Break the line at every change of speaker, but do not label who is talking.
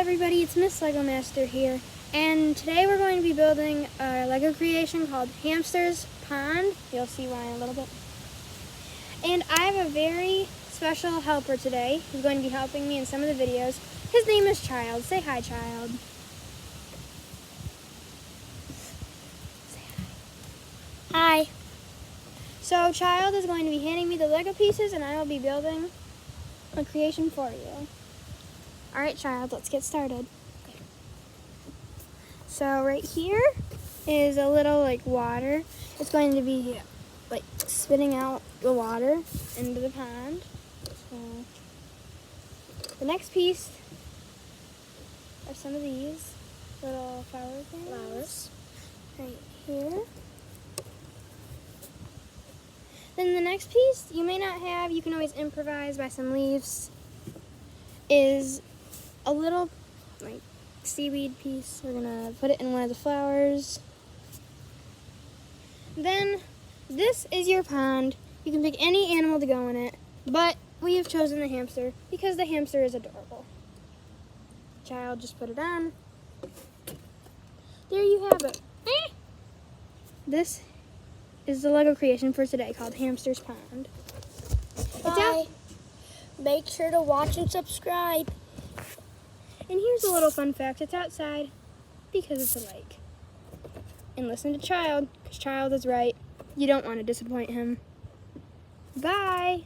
everybody, it's Miss Lego Master here, and today we're going to be building a Lego creation called Hamster's Pond. You'll see why in a little bit. And I have a very special helper today who's going to be helping me in some of the videos. His name is Child. Say hi, Child. Say hi. Hi. So Child is going to be handing me the Lego pieces and I will be building a creation for you. All right, Child, let's get started. Okay. So right here is a little water. It's going to be spitting out the water into the pond. So the next piece are some of these little flower things. Flowers. Right here. Then the next piece you may not have, you can always improvise by some leaves, is a little seaweed piece. We're gonna put it in one of the flowers. Then this is your pond. You can pick any animal to go in it, but we have chosen the hamster because the hamster is adorable. Child, just put it on. There you have it. This is the Lego creation for today called Hamster's Pond.
Bye. Make sure to watch and subscribe.
And here's a little fun fact. It's outside because it's a lake. And listen to Child, because Child is right. You don't want to disappoint him. Bye.